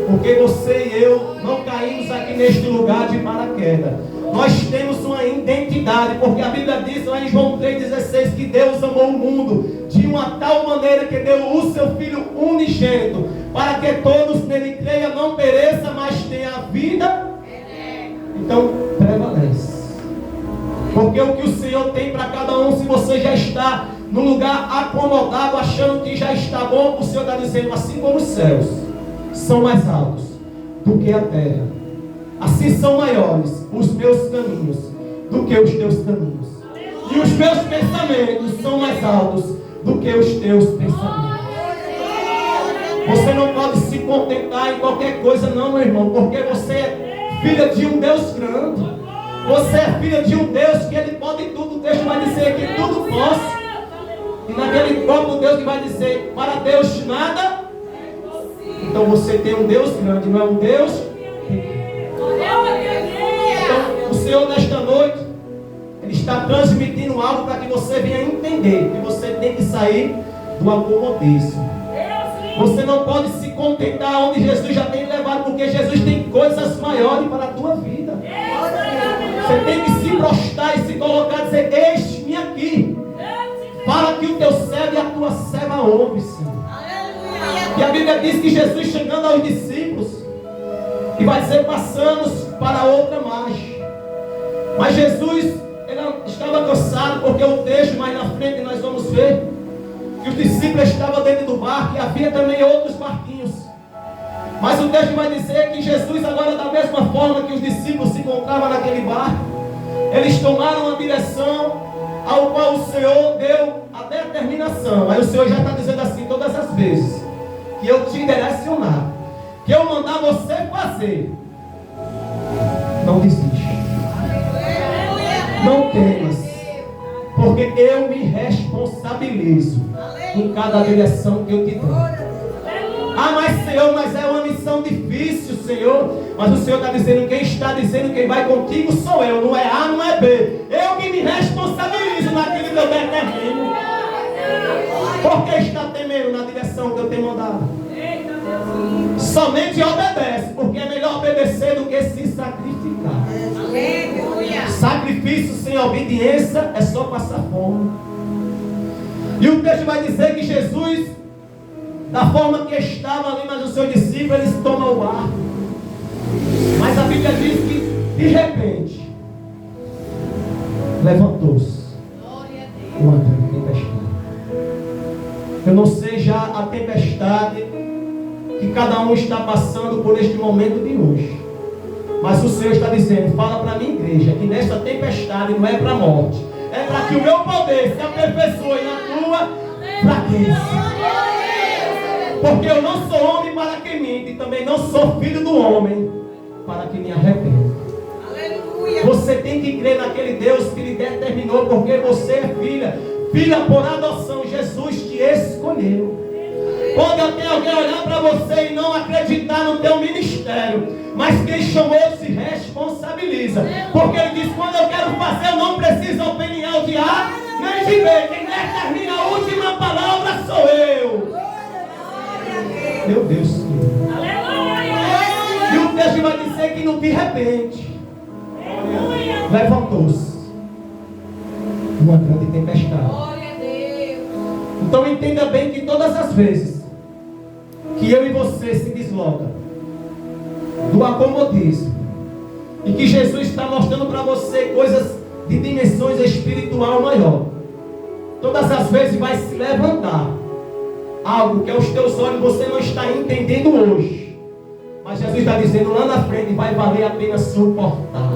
Porque você e eu não caímos aqui neste lugar de paraquedas. Nós temos uma identidade, porque a Bíblia diz lá em João 3,16 que Deus amou o mundo de uma tal maneira que deu o seu Filho unigênito, para que todos nele creiam, não pereça, mas tenha a vida. Então, prevalece. Porque o que o Senhor tem para cada um, se você já está no lugar acomodado, achando que já está bom, o Senhor está dizendo, assim como os céus são mais altos do que a terra, assim são maiores os meus caminhos do que os teus caminhos. E os meus pensamentos são mais altos do que os teus pensamentos. Você não pode se contentar em qualquer coisa não, meu irmão, porque você é filha de um Deus grande. Você é filha de um Deus que Ele pode tudo. O texto vai dizer que tudo posso. E naquele próprio Deus que vai dizer, para Deus nada. Então você tem um Deus grande, não é um Deus pequeno. Então o Senhor nesta noite, Ele está transmitindo algo para que você venha entender que você tem que sair do acomodismo. Você não pode se contentar onde Jesus já tem levado, porque Jesus tem coisas maiores para a tua vida. Você tem que se prostrar e se colocar e dizer, eis-me aqui. Para que o teu servo e a tua serva ouve, Senhor. E a Bíblia diz que Jesus, chegando aos discípulos, e vai dizer, passamos para outra margem. Mas Jesus, ele estava cansado, porque o texto mais na frente nós vamos ver que os discípulos estavam dentro do barco e havia também outros barquinhos. Mas o texto vai dizer que Jesus, agora da mesma forma que os discípulos se encontravam naquele barco, eles tomaram uma direção ao qual o Senhor deu a determinação. Aí o Senhor já está dizendo assim todas as vezes que eu te direcionar, que eu mandar você fazer, não desiste, não temas, porque eu me responsabilizo em cada direção que eu te dou. Ah, mas Senhor, mas é uma missão difícil, Senhor. Mas o Senhor está dizendo, quem está dizendo quem vai contigo sou eu. Não é A, não é B. Eu que me responsabilizo naquilo que eu determino. Por que está temendo na direção que eu tenho mandado? Somente obedece, porque é melhor obedecer do que se sacrificar. Sacrifício sem obediência é só passar fome. E o texto vai dizer que Jesus, da forma que estava ali, mas os seus discípulos, eles tomam o barco. Mas a Bíblia diz que, de repente, levantou-se uma grande tempestade. Eu não sei já a tempestade que cada um está passando por este momento de hoje. Mas o Senhor está dizendo, fala para a minha igreja, que nesta tempestade não é para a morte. É para que o meu poder se aperfeiçoe na tua fraqueza. Porque eu não sou homem para que minta, e também não sou filho do homem para que me arrependa. Aleluia. Você tem que crer naquele Deus que lhe determinou, porque você é filha, filha por adoção. Jesus te escolheu. Pode até alguém olhar para você e não acreditar no teu ministério, mas quem chamou se responsabiliza. Porque ele diz, quando eu quero fazer, eu não preciso opinião de A nem de B. Quem determina a última palavra sou eu. Meu Deus, Senhor. E o texto vai dizer que de repente levantou-se uma grande tempestade. Então entenda bem que todas as vezes que eu e você se desloca do acomodismo e que Jesus está mostrando para você coisas de dimensões espiritual maior, todas as vezes vai se levantar algo que aos teus olhos você não está entendendo hoje, mas Jesus está dizendo lá na frente, vai valer a pena suportar.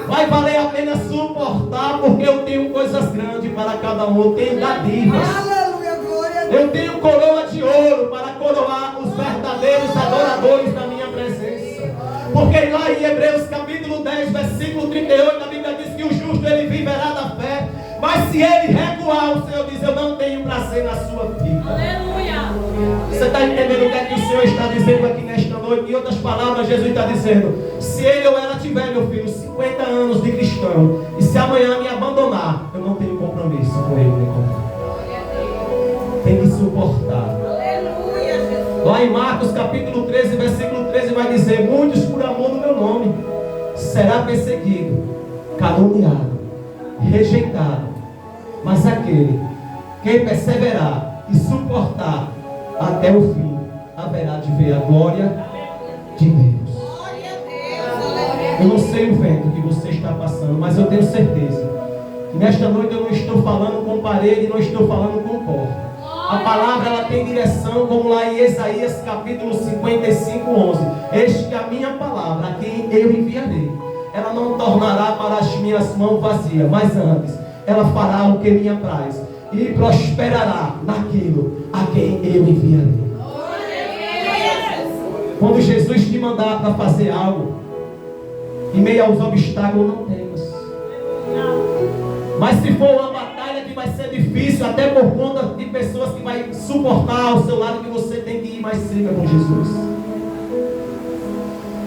Vai valer a pena suportar, porque eu tenho coisas grandes para cada um. Eu tenho dádivas. Eu tenho coroa de ouro para coroar os verdadeiros adoradores da minha presença. Porque lá em Hebreus capítulo 10, versículo 38, a Bíblia diz que o justo ele viverá da fé. Mas se ele recuar, o Senhor diz, eu não tenho prazer na sua vida. Aleluia. Você está entendendo o que é que o Senhor está dizendo aqui nesta noite? Em outras palavras, Jesus está dizendo, se ele ou ela tiver, meu filho, 50 anos de cristão, e se amanhã me abandonar, eu não tenho compromisso com ele nem com ele. Tem que suportar. Aleluia, Jesus. Lá em Marcos capítulo 13, versículo 13 vai dizer: muitos por amor do meu nome será perseguido, caluniado, rejeitado, mas aquele que perseverar e suportar até o fim haverá de ver a glória de Deus. Eu não sei o vento que você está passando, mas eu tenho certeza que nesta noite eu não estou falando com parede, não estou falando com porta. A palavra ela tem direção, como lá em Isaías capítulo 55, 11. Eis que a minha palavra, a quem eu enviarei, ela não tornará para as minhas mãos vazias, mas antes ela fará o que me apraz e prosperará naquilo a quem eu enviarei. Quando Jesus te mandar para fazer algo, em meio aos obstáculos, não temas. Mas se for uma batalha que vai ser difícil, até por conta de pessoas que vai suportar ao seu lado, que você tem que ir, mais siga com Jesus.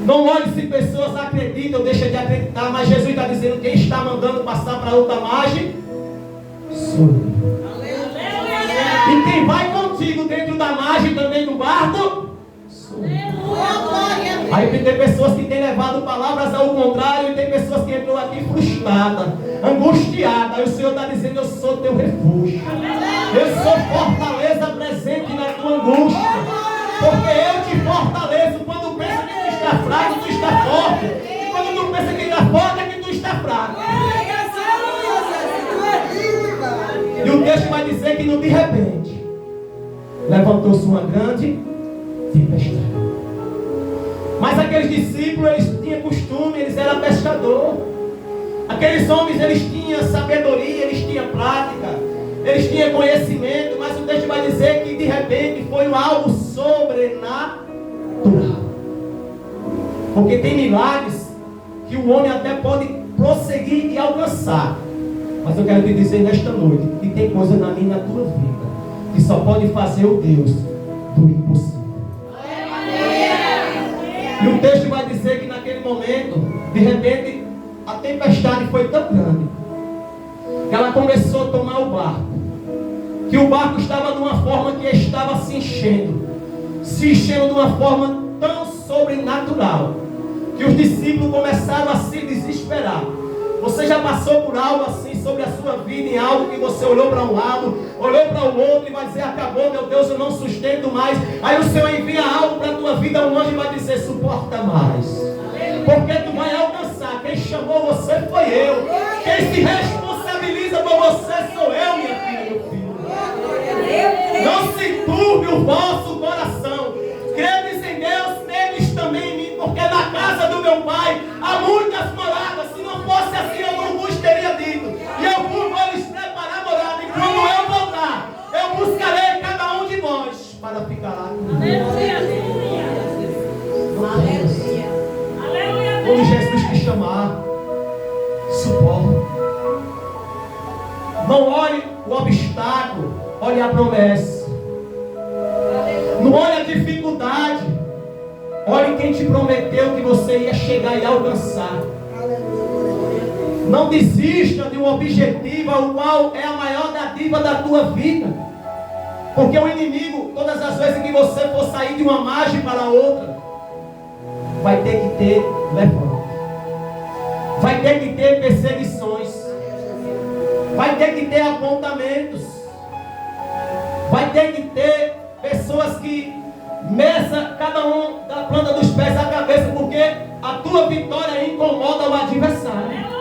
Não olhe se pessoas acreditam ou deixam de acreditar, mas Jesus está dizendo: quem está mandando passar para outra margem sou eu. E quem vai contigo dentro da margem também do barco sou eu. Aí tem pessoas que têm levado palavras ao contrário, e tem pessoas que entram aqui frustradas, angustiadas. Aí o Senhor está dizendo: eu sou teu refúgio, eu sou fortaleza presente na tua angústia, porque eu te fortaleço. Quando pensa que tu está fraco, tu está forte, e quando tu pensa que está forte, é que tu está fraco. E o texto vai dizer que de repente levantou-se uma grande tempestade. Mas aqueles discípulos, eles tinham costume, eles eram pescadores. Aqueles homens, eles tinham sabedoria, eles tinham prática, eles tinham conhecimento. Mas o texto vai dizer que de repente foi algo sobrenatural. Porque tem milagres que o homem até pode prosseguir e alcançar. Mas eu quero te dizer nesta noite que tem coisa na minha e na tua vida que só pode fazer o Deus do impossível. E o texto vai dizer que naquele momento, de repente, a tempestade foi tão grande que ela começou a tomar o barco. Que o barco estava de uma forma que estava se enchendo de uma forma tão sobrenatural, que os discípulos começaram a se desesperar. Você já passou por algo assim sobre a sua vida, em algo que você olhou para um lado, olhou para o outro e vai dizer: acabou, meu Deus, eu não sustento mais. Aí o Senhor envia algo para a tua vida, um anjo vai dizer: suporta mais, porque tu vai alcançar. Quem chamou você foi eu, quem se responsabiliza por você sou eu, minha filha, meu filho. Não se turbe o vosso coração, credes em Deus, credes também em mim, porque na casa do meu pai há muitas moradas. Se não fosse assim, eu não vos teria dito. E eu vou lhes preparar morada. E quando eu voltar, eu buscarei cada um de vós para ficar lá comigo. Aleluia. Quando Jesus te chamar, suporte. Não olhe o obstáculo, olhe a promessa. Não olhe a dificuldade, olhe quem te prometeu que você ia chegar e alcançar. Não desista de um objetivo, o qual é a maior dádiva da tua vida. Porque o inimigo, todas as vezes que você for sair de uma margem para outra, vai ter que ter levante, vai ter que ter perseguições, vai ter que ter apontamentos, vai ter que ter pessoas que meçam cada um da planta dos pés à cabeça, porque a tua vitória incomoda o adversário.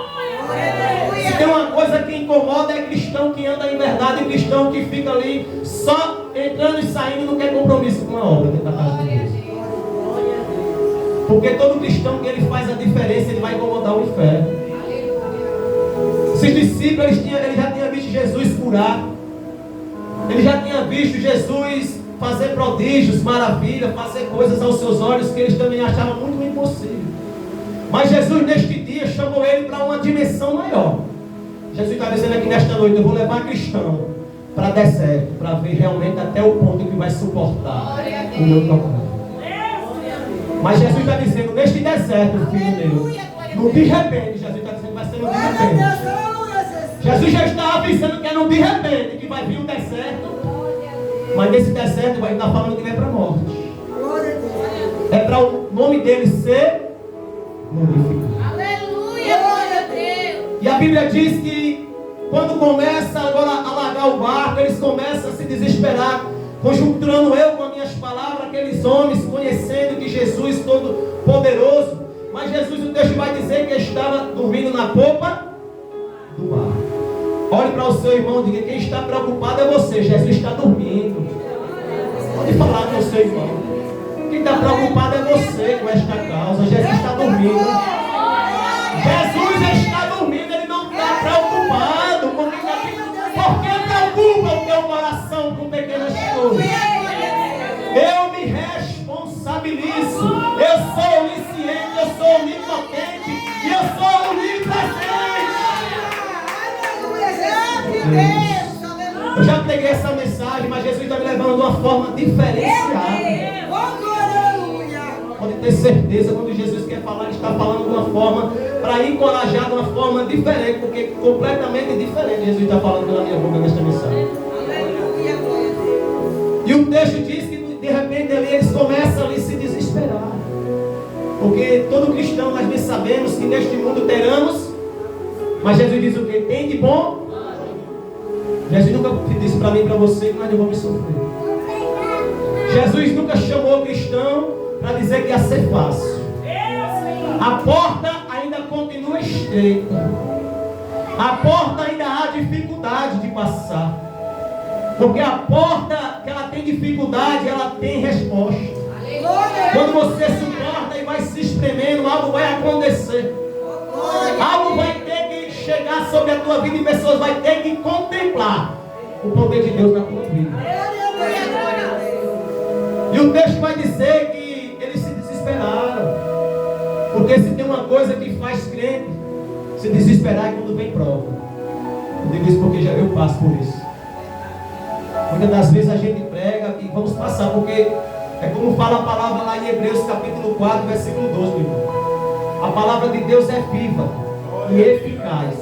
Se tem uma coisa que incomoda, é cristão que anda em verdade, cristão que fica ali só entrando e saindo e não quer compromisso com a obra dentro da casa de Deus. Porque todo cristão que ele faz a diferença, ele vai incomodar o inferno. Esses discípulos, eles já tinham visto Jesus curar, ele já tinha visto Jesus fazer prodígios, maravilhas, fazer coisas aos seus olhos que eles também achavam muito impossível. Mas Jesus neste dia chamou ele para uma dimensão maior. Jesus está dizendo aqui nesta noite: eu vou levar cristão para deserto, para ver realmente até o ponto que vai suportar o meu tocado. Mas Jesus está dizendo: neste deserto, filho meu, no de repente, Jesus está dizendo que vai ser no de repente. Jesus já está avisando que é no de repente que vai vir o deserto. Mas nesse deserto vai estar falando que não é para a morte. nome dele ser glorificado. Aleluia, glória a Deus. E a Bíblia diz que quando começa agora a largar o barco, eles começam a se desesperar, conjunturando eu com as minhas palavras, aqueles homens conhecendo que Jesus todo poderoso, mas Jesus, o texto vai dizer que estava dormindo na popa do barco. Olhe para o seu irmão e diga: quem está preocupado é você, Jesus está dormindo. Pode falar com o seu irmão. Quem está preocupado é você com esta causa. Jesus está dormindo. Jesus está dormindo, ele não está preocupado. Por que preocupa o teu coração com pequenas coisas? Eu me responsabilizo. Eu sou onisciente, eu sou onipotente e eu sou onipresente. Eu já peguei essa mensagem, mas Jesus está me levando de uma forma diferenciada. Pode ter certeza, quando Jesus quer falar, ele está falando de uma forma para encorajar, de uma forma diferente, porque completamente diferente Jesus está falando pela minha boca nesta mensagem. E o texto diz que de repente ali, eles começam ali a se desesperar, porque todo cristão nós bem sabemos que neste mundo teremos, mas Jesus diz o que? Tem de bom. Jesus nunca disse para mim e para você que nós não vamos sofrer. Jesus nunca chamou o cristão para dizer que ia ser fácil. A porta ainda continua estreita. A porta ainda há dificuldade de passar. Porque a porta que ela tem dificuldade, ela tem resposta. Quando você suporta e vai se espremendo, algo vai acontecer. Algo vai ter que chegar sobre a tua vida e pessoas vão ter que contemplar o poder de Deus na tua vida. E o texto vai dizer que eles se desesperaram. Porque se tem uma coisa que faz crente se desesperar é quando vem prova. Eu digo isso porque já eu passo por isso. Muitas das vezes a gente prega e vamos passar, porque é como fala a palavra lá em Hebreus capítulo 4, versículo 12, meu irmão. A palavra de Deus é viva e eficaz.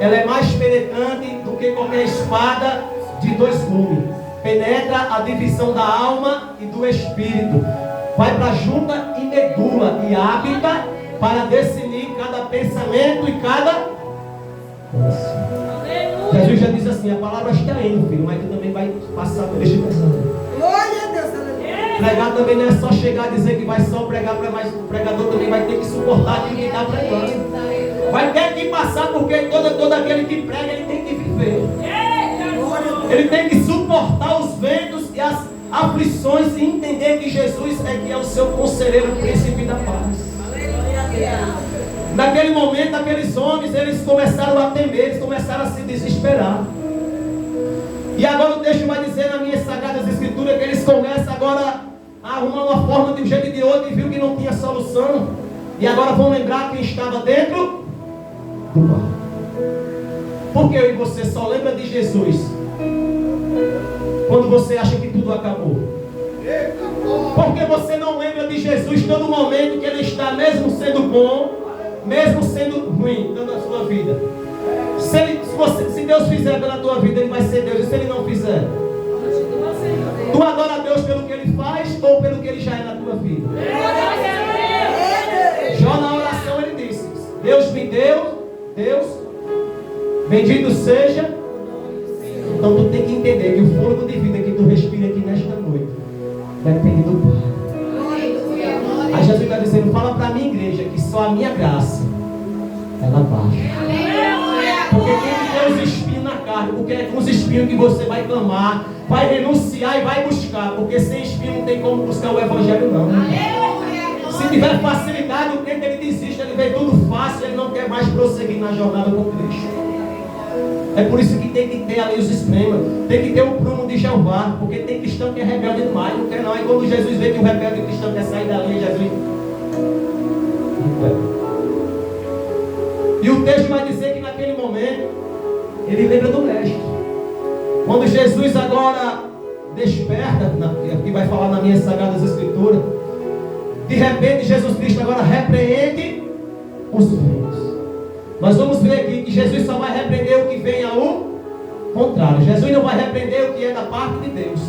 Ela é mais penetrante do que qualquer espada de dois gumes. Penetra a divisão da alma e do espírito. Vai para a junta e medula e hábita para discernir cada pensamento e cada coração. Jesus já diz assim: a palavra está indo, filho, mas tu também vai passar por este pensamento. Glória a Deus, aleluia. Pregar também não é só chegar a dizer que vai só pregar, mas o pregador também vai ter que suportar aquilo que está pregando. Vai ter que passar, porque todo aquele que prega, ele tem que viver. Ele tem que suportar os ventos e as aflições e entender que Jesus é que é o seu conselheiro, o príncipe da paz. Naquele momento, aqueles homens, eles começaram a temer, eles começaram a se desesperar. E agora o texto vai dizer nas minhas sagradas escrituras que eles começam agora a arrumar uma forma de um jeito e de outro e viu que não tinha solução. E agora vão lembrar quem estava dentro do barco. Porque eu e você só lembra de Jesus quando você acha que tudo acabou. Porque você não lembra de Jesus todo momento que Ele está, mesmo sendo bom, mesmo sendo ruim, dando a sua vida. Se Deus fizer pela tua vida, Ele vai ser Deus. E se Ele não fizer, tu adora a Deus pelo que Ele faz ou pelo que Ele já é na tua vida? Jó na oração ele disse: Deus me deu, Deus, bendito seja. Então tu tem que entender que o fôlego de vida que tu respira aqui nesta noite depende do Pai. Aí Jesus está dizendo: fala para a minha igreja que só a minha graça ela basta. Porque tem que ter os espinhos na carne, porque é com os espinhos que você vai clamar, vai renunciar e vai buscar. Porque sem espinho não tem como buscar o evangelho, não. Se tiver facilidade, o crente ele desiste, ele vê tudo fácil, ele não quer mais prosseguir na jornada com Cristo. É por isso que tem que ter ali os esprema, tem que ter o prumo de Jeová, porque tem cristão que é rebelde demais, não quer não. E quando Jesus vê que o rebelde cristão quer sair dali, Jesus não quer. E o texto vai dizer que naquele momento ele lembra do mestre. Quando Jesus agora desperta, que vai falar nas minhas sagradas escrituras, de repente Jesus Cristo agora repreende os ventos. Nós vamos ver aqui que Jesus só vai repreender o que vem ao contrário. Jesus não vai repreender o que é da parte de Deus.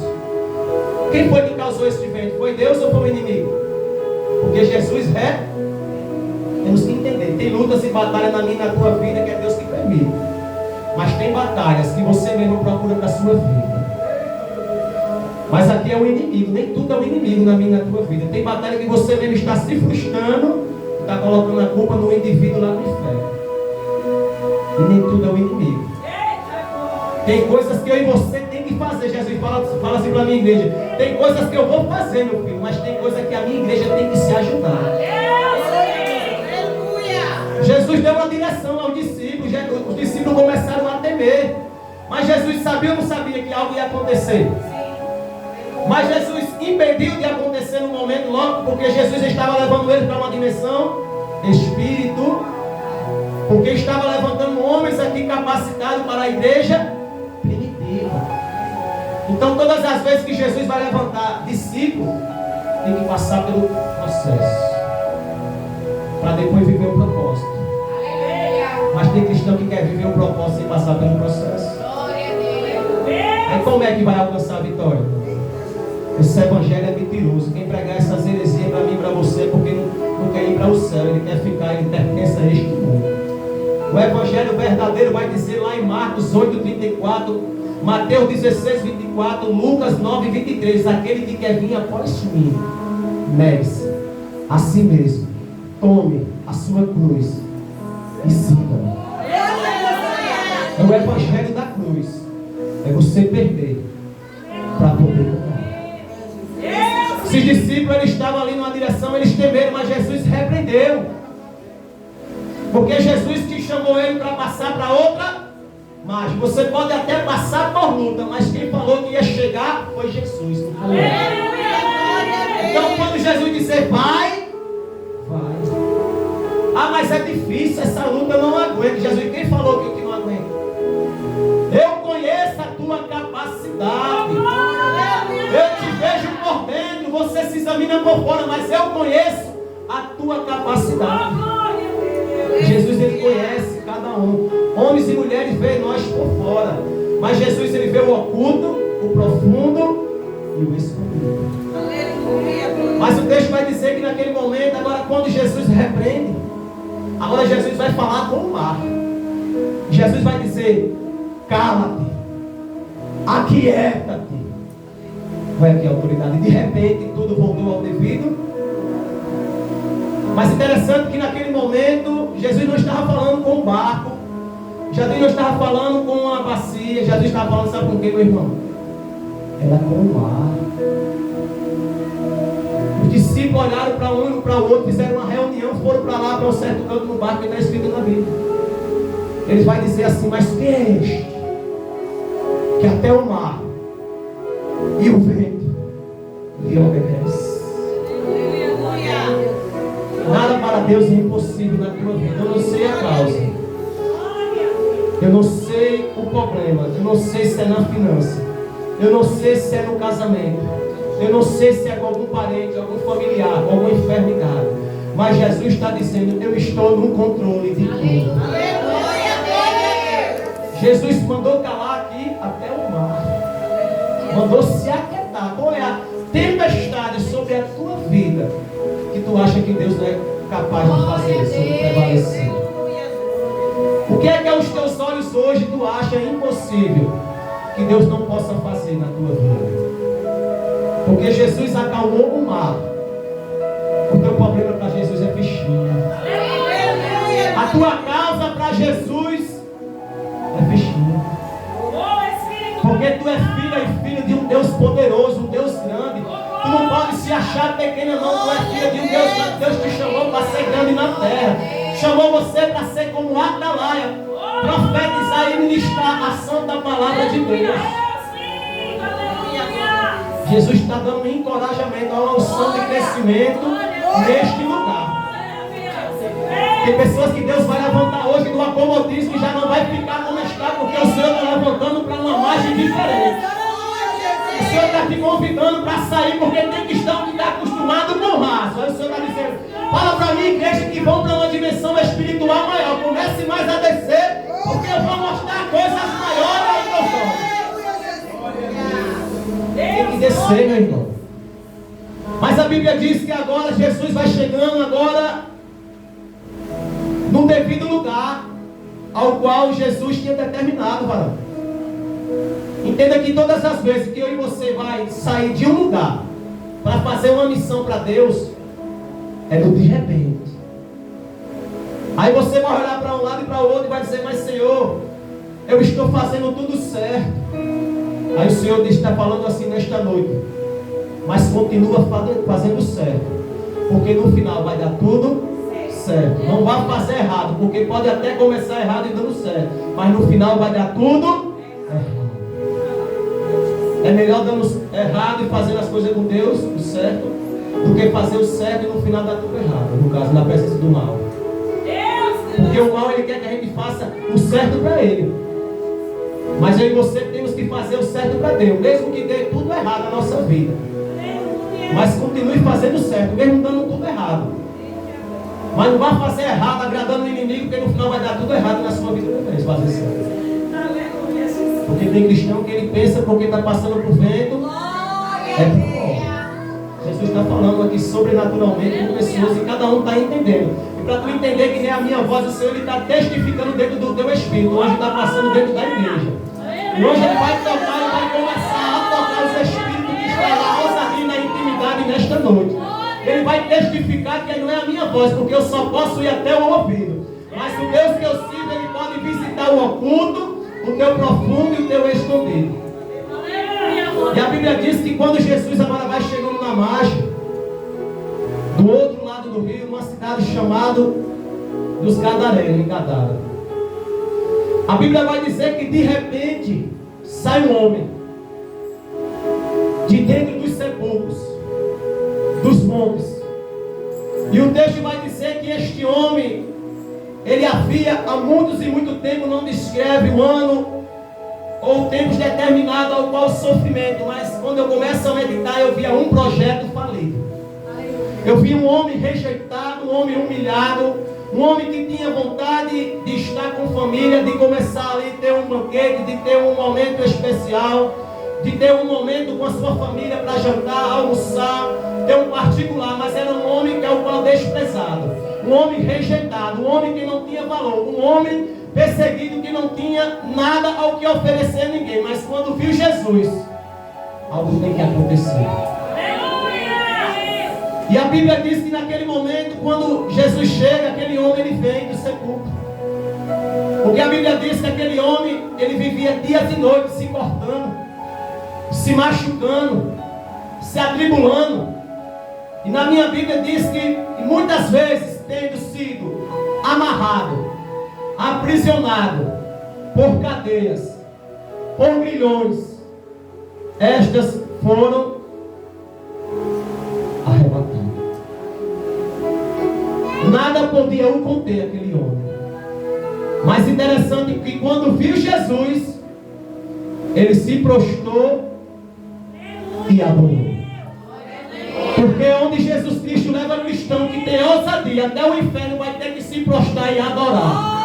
Quem foi que causou esse vento? Foi Deus ou foi o inimigo? Porque Porque Jesus temos que entender. Tem lutas e batalhas na minha e na tua vida que é Deus que permite. Mas tem batalhas que você mesmo procura para a sua vida. Mas aqui é o inimigo. Nem tudo é o inimigo na minha e na tua vida. Tem batalha que você mesmo está se frustrando, está colocando a culpa no indivíduo lá no inferno. E nem tudo é o inimigo. Tem coisas que eu e você tem que fazer. Jesus fala assim para a minha igreja: tem coisas que eu vou fazer, meu filho, mas tem coisas que a minha igreja tem que se ajudar. Jesus deu uma direção aos discípulos. Os discípulos começaram a temer. Mas Jesus sabia ou não sabia que algo ia acontecer? Mas Jesus impediu de acontecer no momento logo, porque Jesus estava levando eles para uma dimensão espírito, porque estava levantando homens aqui capacitados para a igreja primitiva. Então todas as vezes que Jesus vai levantar discípulos, tem que passar pelo processo para depois viver o propósito. Mas tem cristão que quer viver o propósito sem passar pelo processo. Aí como é que vai alcançar a vitória? Esse evangelho é mentiroso. Quem pregar essas heresias para mim e para você é porque não quer ir para o céu. Ele quer ficar, ele pertence a este mundo. O evangelho verdadeiro vai dizer lá em Marcos 8:34, Mateus 16:24, Lucas 9:23: aquele que quer vir após mim, negue-se a si mesmo, tome a sua cruz e siga-me. É o evangelho da cruz. É você perder para poder ganhar. Esses discípulos, eles estavam ali numa direção, eles temeram, mas Jesus repreendeu. Porque Jesus te chamou ele para passar para outra margem. Você pode até passar por luta, mas quem falou que ia chegar foi Jesus. Não foi? Então quando Jesus disser vai. Ah, mas é difícil, essa luta eu não aguento. Jesus, quem falou que eu não aguento? Eu conheço a tua capacidade. Eu te vejo por dentro, você se examina por fora, mas eu conheço a tua capacidade. Jesus, ele conhece cada um. Homens e mulheres veem nós por fora, mas Jesus, ele vê o oculto, o profundo e o escondido. Mas o texto vai dizer que naquele momento, agora quando Jesus repreende, agora Jesus vai falar com o mar. Jesus vai dizer: cala-te, aquieta-te. Vai aqui a autoridade. De repente tudo voltou ao devido. Mas interessante que naquele momento Jesus não estava falando com o barco, Jesus não estava falando com uma bacia, Jesus estava falando, sabe com quem, meu irmão? Era com o mar. Os discípulos olharam para um e para o outro, fizeram uma reunião, foram para lá, para um certo canto no barco que está escrito na Bíblia. Eles vão dizer assim: mas quem é este que até o mar e o vento lhe obedece? Nada para Deus é impossível na tua vida. Eu não sei a causa, eu não sei o problema, eu não sei se é na finança, eu não sei se é no casamento, eu não sei se é com algum parente, algum familiar, alguma enfermidade, mas Jesus está dizendo: eu estou no controle de tudo. Jesus mandou calar aqui até o mar, mandou se aquietar. Qual é a tempestade sobre a tua vida que tu acha que Deus não é capaz de fazer, sobre prevalecer? O que é que aos teus olhos hoje tu acha impossível que Deus não possa fazer na tua vida? Porque Jesus acalmou o mar. O teu problema para Jesus é fichinha. A tua causa para Jesus é fichinha. Porque tu é filha e filho de um Deus poderoso, um Deus grande. Tu não pode se achar pequena não. Tu é filha de um Deus grande. Deus te chamou para ser grande na terra. Chamou você para ser como Atalaia, profetizar e ministrar a santa palavra de Deus. Jesus está dando um encorajamento, uma unção de crescimento neste lugar. Tem pessoas que Deus vai levantar hoje do acomodismo, que já não vai ficar como está, porque o Senhor está levantando para uma margem diferente. O Senhor está te convidando para sair, porque tem cristão que está acostumado com raso. Aí o Senhor está dizendo: fala para mim, igreja, que vão para uma dimensão espiritual maior. Comece mais a descer, porque eu vou mostrar coisas maiores aí que eu sou. Tem que descer, meu irmão. Mas a Bíblia Bíblia diz que agora Jesus vai chegando agora no devido lugar ao qual Jesus tinha determinado, varão. Entenda que todas as vezes que eu e você vai sair de um lugar para fazer uma missão para Deus, é do de repente. Aí você vai olhar para um lado e para o outro e vai dizer: mas Senhor, eu estou fazendo tudo certo. Aí o Senhor está falando assim nesta noite: mas continua fazendo certo, porque no final vai dar tudo certo. Não vai fazer errado, porque pode até começar errado e dando certo, mas no final vai dar tudo errado. É melhor dando errado e fazendo as coisas com Deus, o certo, do que fazer o certo e no final dar tudo errado. No caso, na presença do mal. Porque o mal, ele quer que a gente faça o certo para ele. Mas eu e você temos que fazer o certo para Deus, mesmo que dê tudo errado na nossa vida. Mas continue fazendo o certo, mesmo dando tudo errado. Mas não vá fazer errado, agradando o inimigo, porque no final vai dar tudo errado na sua vida também, se fazer certo. Porque tem cristão que ele pensa porque está passando por vento, é por bom. Jesus está falando aqui sobrenaturalmente com pessoas e cada um está entendendo. E para tu entender que nem a minha voz, o Senhor está testificando dentro do teu espírito. O anjo está passando dentro da igreja. E hoje ele vai tocar e vai começar a tocar os espíritos que estão na ousadia e na intimidade nesta noite. Ele vai testificar que não é a minha voz, porque eu só posso ir até o ouvido. Mas o Deus que eu sirvo, ele pode visitar o oculto, o teu profundo e o teu escondido. E a Bíblia diz que quando Jesus agora vai chegando na margem, do outro lado do rio, uma cidade chamada dos Gadarenos, em Gadara. A Bíblia vai dizer que de repente sai um homem de dentro dos sepulcros, dos montes. E o texto vai dizer que este homem, ele havia há muitos e muito tempo, não descreve o ano ou tempos determinados ao qual o sofrimento, mas quando eu começo a meditar, eu via um projeto falido. Eu vi um homem rejeitado, um homem humilhado, um homem que tinha vontade de estar com família, de começar ali ter um banquete, de ter um momento especial, de ter um momento com a sua família para jantar, almoçar, ter um particular, mas era um homem que é o qual desprezado, um homem rejeitado, um homem que não tinha valor, um homem perseguido que não tinha nada ao que oferecer a ninguém. Mas quando viu Jesus, algo tem que acontecer. E a Bíblia diz que naquele momento, quando Jesus chega, aquele homem ele vem do sepulcro. Porque a Bíblia diz que aquele homem, ele vivia dias e noites se cortando, se machucando, se atribulando. E na minha Bíblia diz que muitas vezes tendo sido amarrado, aprisionado por cadeias, por grilhões, estas foram arrebatadas. Nada podia o conter aquele homem. Mas interessante que quando viu Jesus, ele se prostrou e adorou. Porque onde Jesus Cristo leva o cristão que tem ousadia, até o inferno vai ter que se prostrar e adorar.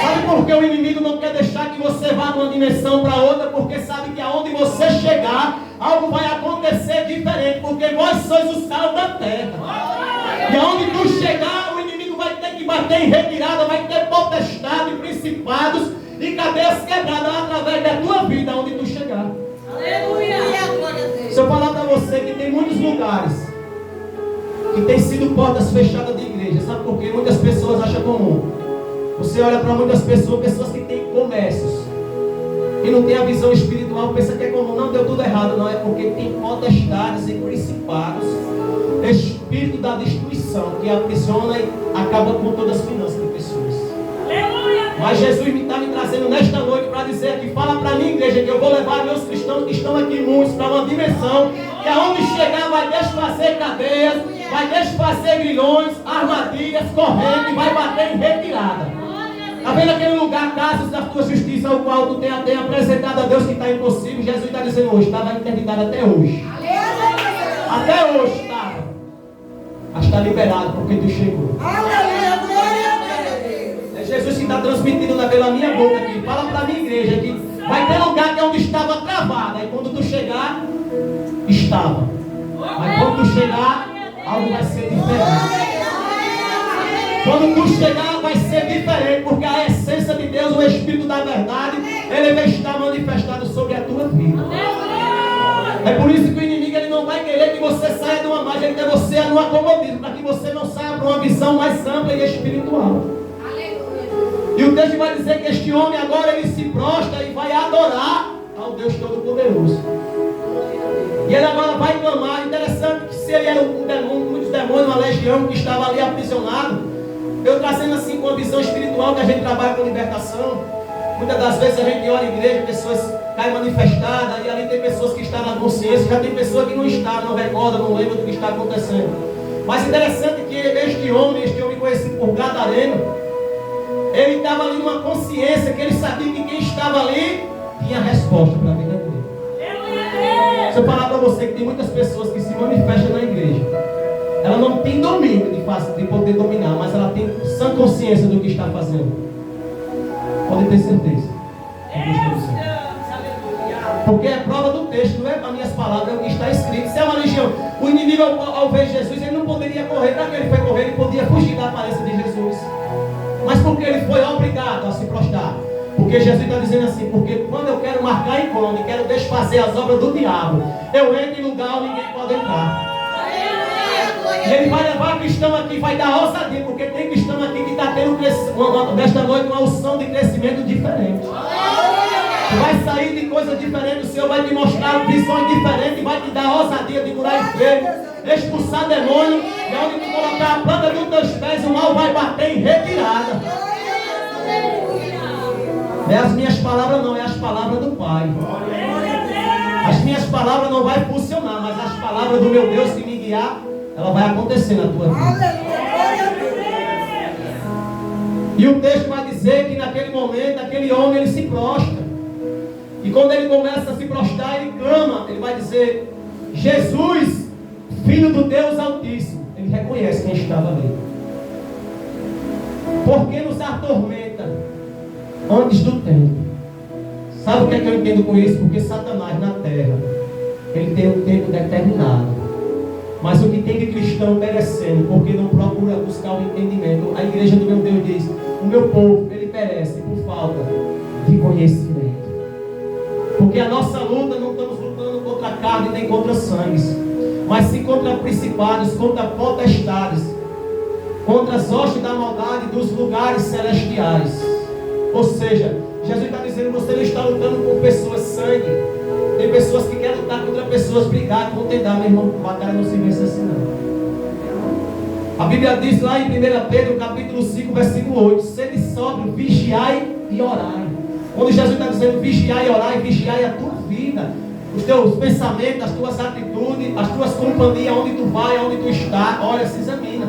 Sabe por que o inimigo não quer deixar que você vá de uma dimensão para outra? Porque sabe que aonde você chegar, algo vai acontecer diferente. Porque vós sois o sal da terra. E aonde tu chegar, o inimigo vai ter que bater em retirada, vai ter potestade, principados e cadeias quebradas através da tua vida, aonde tu chegar. Aleluia. Se eu falar para você que tem muitos lugares que tem sido portas fechadas de igreja, sabe por quê? Muitas pessoas acham comum. Você olha para muitas pessoas, pessoas que têm comércios e não tem a visão espiritual, pensa que é comum. Não, deu tudo errado, não. É porque tem potestades e principados, espírito da destruição, que aprisiona e acaba com todas as finanças de pessoas. Mas Jesus está me trazendo nesta noite para dizer aqui: fala para mim, igreja, que eu vou levar meus cristãos que estão aqui muitos para uma dimensão que aonde chegar vai desfazer cadeias, vai desfazer grilhões, armadilhas, correntes, vai bater em retirada. Está vendo aquele lugar, casas da tua justiça, ao qual tu tem apresentado a Deus que está impossível? Jesus está dizendo hoje, estava interditado até hoje. Até hoje estava. Mas está liberado porque tu chegou. É Jesus que está transmitindo pela minha boca aqui. Fala para a minha igreja que vai ter lugar que é onde estava travado. Aí quando tu chegar, estava. Mas quando tu chegar, algo vai ser diferente. Quando tu chegar, vai ser diferente, porque a essência de Deus, o Espírito da verdade, ele vai estar manifestado sobre a tua vida. É por isso que o inimigo ele não vai querer que você saia de uma margem, ele quer você no acomodismo, para que você não saia para uma visão mais ampla e espiritual. E o texto vai dizer que este homem agora ele se prostra e vai adorar ao Deus Todo-Poderoso. E ele agora vai clamar. Interessante que se ele era um demônio, muitos demônios, uma legião que estava ali aprisionado, eu trazendo assim com a visão espiritual que a gente trabalha com libertação. Muitas das vezes a gente olha a igreja, pessoas caem manifestadas, e ali tem pessoas que estão na consciência, já tem pessoa que não está, não recorda, não lembra do que está acontecendo. Mas interessante que este homem conhecido por Gadareno, ele estava ali numa consciência que ele sabia que quem estava ali tinha resposta para a vida dele. Se eu falar para você que tem muitas pessoas que se manifestam na igreja, ela não tem domínio de poder dominar, mas ela tem sã consciência do que está fazendo. Pode ter certeza. Porque é prova do texto, não é para minhas palavras, é o que está escrito. Se é uma legião, o inimigo ao ver Jesus, ele não poderia correr. Para que ele foi correr, ele podia fugir da aparência de Jesus. Mas porque ele foi obrigado a se prostrar. Porque Jesus está dizendo assim, porque quando eu quero marcar encontro e quero desfazer as obras do diabo, eu entro em lugar onde ninguém pode entrar. E ele vai levar cristão aqui, vai dar ousadia, porque tem cristão aqui que está tendo nesta noite uma unção de crescimento diferente. Vai sair de coisas diferentes, o Senhor vai te mostrar visões diferentes, vai te dar ousadia de curar enfermo, expulsar demônio, e onde tu colocar a planta dos teus pés, o mal vai bater em retirada. Não é as minhas palavras não, é as palavras do Pai. As minhas palavras não vai funcionar, mas as palavras do meu Deus que me guiar, ela vai acontecer na tua vida. E o texto vai dizer que naquele momento, aquele homem, ele se prostra. E quando ele começa a se prostrar, ele clama, ele vai dizer, Jesus, Filho do Deus Altíssimo. Ele reconhece quem estava ali. Porque nos atormenta antes do tempo. Sabe o que é que eu entendo com isso? Porque Satanás na terra, ele tem um tempo determinado. Mas o que tem de cristão perecendo, porque não procura buscar o entendimento. A igreja do meu Deus diz, o meu povo, ele perece por falta de conhecimento. Porque a nossa luta, não estamos lutando contra a carne nem contra sangue, mas sim contra principados, contra potestades, contra as hostes da maldade dos lugares celestiais. Ou seja, Jesus está dizendo, você não está lutando com pessoas sangue. Tem pessoas que querem lutar contra pessoas, brigar, contendar, meu irmão, batalha não se vence assim não. A Bíblia diz lá em 1 Pedro, capítulo 5, versículo 8, sede sóbrio, vigiai e orai. Onde Jesus está dizendo, vigiai e orai, vigiai a tua vida, os teus pensamentos, as tuas atitudes, as tuas companhias, onde tu vai, onde tu está, olha, se examina.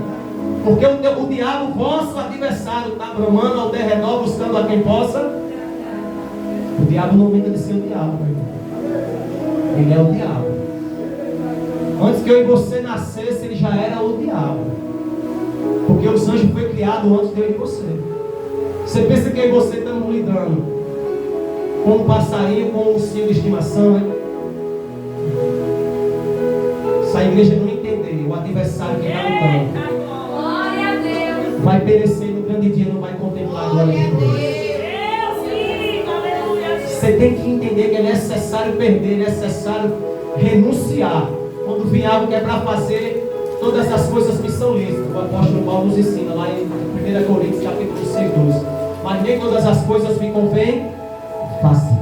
Porque o diabo, vosso adversário, está bramando ao derredor, buscando a quem possa. O diabo não brinca de ser o diabo, meu irmão. Ele é o diabo. Antes que eu e você nascesse, ele já era o diabo. Porque os anjos foram criados antes de eu e você. Você pensa que eu e você estamos lidando com um passarinho, com um ursinho de estimação, né? Se a igreja não entender, o adversário que está lutando vai perecer no grande dia, não vai contemplar a glória de Deus. Você tem que entender que é necessário perder, é necessário renunciar. Quando vier algo que é para fazer, todas as coisas que são lícitas. O apóstolo Paulo nos ensina lá em 1 Coríntios, capítulo 6, 12. Mas nem todas as coisas me convêm fazer.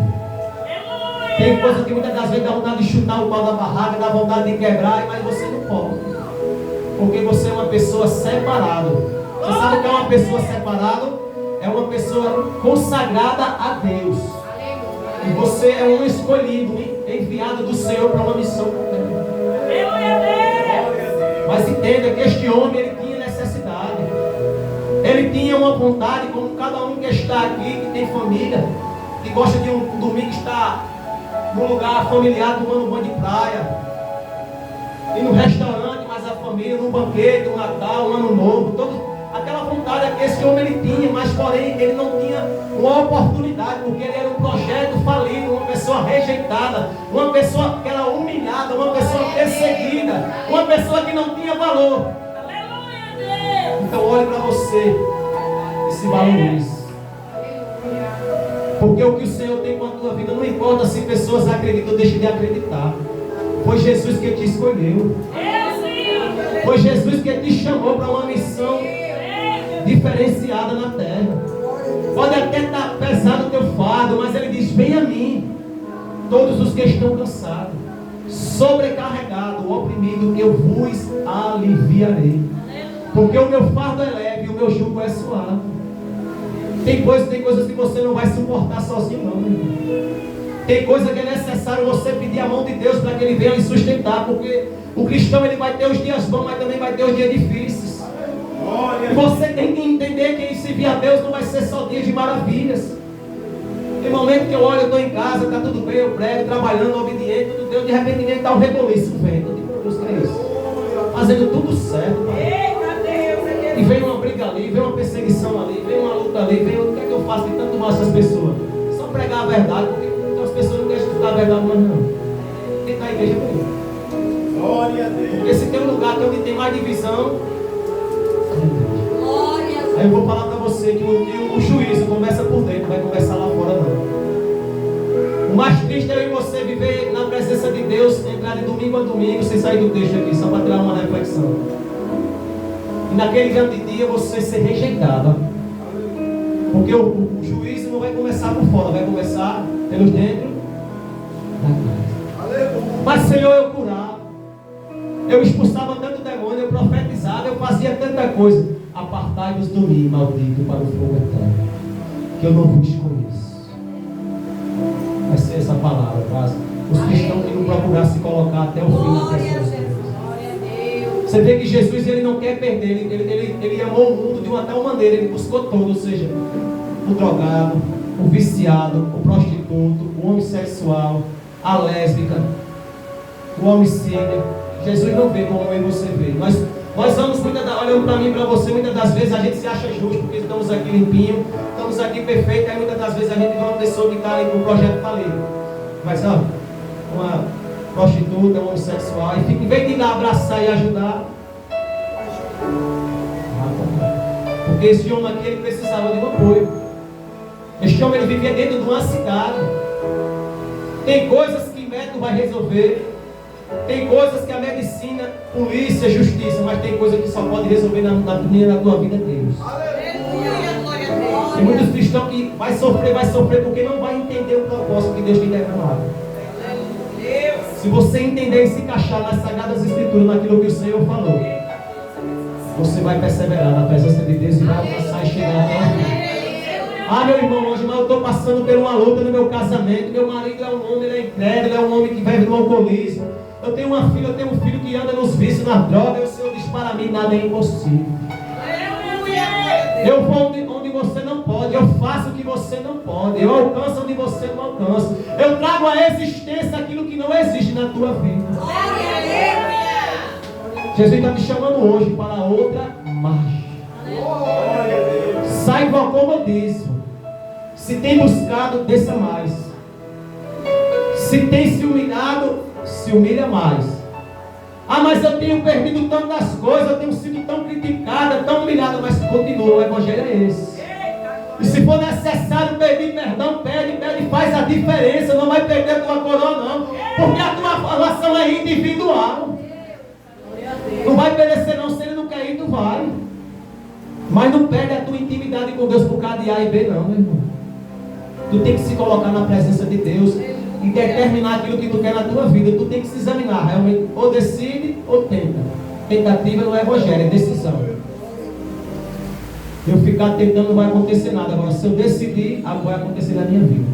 Tem coisas que muitas das vezes dá vontade de chutar o pau da barraca, dá vontade de quebrar, mas você não pode. Porque você é uma pessoa separada. Você sabe o que é uma pessoa separada? É uma pessoa consagrada a Deus. E você é um escolhido, enviado do Senhor para uma missão. Mas entenda que este homem, ele tinha necessidade. Ele tinha uma vontade, como cada um que está aqui, que tem família, que gosta de um domingo estar num lugar familiar, tomando banho de praia, e no restaurante, mas a família, no banquete, no Natal, no Ano Novo, aquela vontade que esse homem ele tinha, mas porém ele não tinha uma oportunidade, porque ele era um projeto falido, uma pessoa rejeitada, uma pessoa que era humilhada, humilhada, uma pessoa perseguida, uma pessoa que não tinha valor. Então olhe para você e se valorize. Porque o que o Senhor tem com a tua vida, não importa se pessoas acreditam ou deixam de acreditar. Foi Jesus que te escolheu. Foi Jesus que te chamou para uma missão diferenciada na terra. Pode até estar pesado o teu fardo, mas Ele diz: vem a mim, todos os que estão cansados, sobrecarregados, oprimidos, eu vos aliviarei. Porque o meu fardo é leve e o meu jugo é suave. Tem coisas que você não vai suportar sozinho, não, meu irmão. Tem coisa que é necessário você pedir a mão de Deus para que Ele venha lhe sustentar. Porque o cristão, ele vai ter os dias bons, mas também vai ter os dias difíceis. E você tem que entender que servir a Deus não vai ser só dias de maravilhas. Tem momento que eu olho, eu estou em casa, está tudo bem, eu prego, trabalhando, obediente, tudo Deus, de repente ninguém está um reboliço, vento. Eu digo: meu Deus, que é isso? Fazendo tudo certo, pai. E vem uma briga ali, vem uma perseguição ali, vem uma luta ali, vem o que é que eu faço de tanto mal essas pessoas? Só pregar a verdade, porque as pessoas não querem escutar a verdade, mas não. Quem está na igreja comigo? Glória a Deus. Porque se tem um lugar onde tem mais divisão, aí eu vou falar para você que o juízo começa por dentro, não vai começar lá fora não. O mais triste é eu e você viver na presença de Deus, entrar de domingo a domingo, sem sair do texto aqui, só para tirar uma reflexão. E naquele grande dia você ser rejeitado. Porque o juízo não vai começar por fora, vai começar pelos dentro da casa. Mas Senhor, eu curava, eu expulsava tanto demônio, eu profetizava, eu fazia tanta coisa. Apartai-vos de mim, maldito, para o fogo eterno, que eu não vos conheço. Vai ser essa palavra, tá? Os cristãos têm que procurar se colocar até o fim da presença. Você vê que Jesus, ele não quer perder, ele amou o mundo de uma tal maneira, ele buscou todo, ou seja, o drogado, o viciado, o prostituto, o homossexual, a lésbica, o homicida. Jesus não vê como eu e você vê. Nós vamos, olhando para mim e para você, muitas das vezes a gente se acha justo, porque estamos aqui limpinho, estamos aqui perfeitos, aí muitas das vezes a gente vê uma pessoa que está ali com o projeto falido. Mas ó, uma prostituta, um homossexual, e fica, em vez de ir lá abraçar e ajudar, porque esse homem aqui, ele precisava de um apoio. Este homem, ele vivia dentro de uma cidade. Tem coisas que médico vai resolver, tem coisas que a medicina, polícia, justiça, mas tem coisas que só pode resolver na tua vida Deus. Tem muitos cristãos que vai sofrer porque não vai entender o propósito que Deus tem derramado. Se você entender e se encaixar nas Sagradas Escrituras, naquilo que o Senhor falou, você vai perseverar na presença de Deus e vai alcançar e chegar até o fim. Ah, meu irmão, hoje mas eu estou passando por uma luta no meu casamento. Meu marido é um homem, ele é incrédulo, é um homem que vive no alcoolismo. Eu tenho um filho que anda nos vícios, nas drogas. E o Senhor diz para mim: nada é impossível. Eu vou onde você não pode, eu faço o que você não pode, eu alcanço onde você não alcança. Eu trago à existência aquilo que não existe na tua vida. Jesus está te chamando hoje para outra marcha. Saiba o comodismo. Se tem buscado, desça mais. Se tem se humilhado, se humilha mais. Ah, mas eu tenho perdido tantas coisas, eu tenho sido tão criticada, tão humilhada, mas continua, o evangelho é esse. E se for necessário pedir perdão, pede, faz a diferença. Não vai perder a tua coroa, não, porque a tua formação é individual. Não vai perecer não, se ele não quer ir, tu vai. Mas não perde a tua intimidade com Deus por causa de A e B não, meu irmão. Tu tem que se colocar na presença de Deus e determinar aquilo que tu quer na tua vida. Tu tem que se examinar, realmente, ou decide ou tenta. Tentativa não é evangelho, é decisão. Eu ficar tentando não vai acontecer nada. Agora, se eu decidir, algo vai acontecer na minha vida.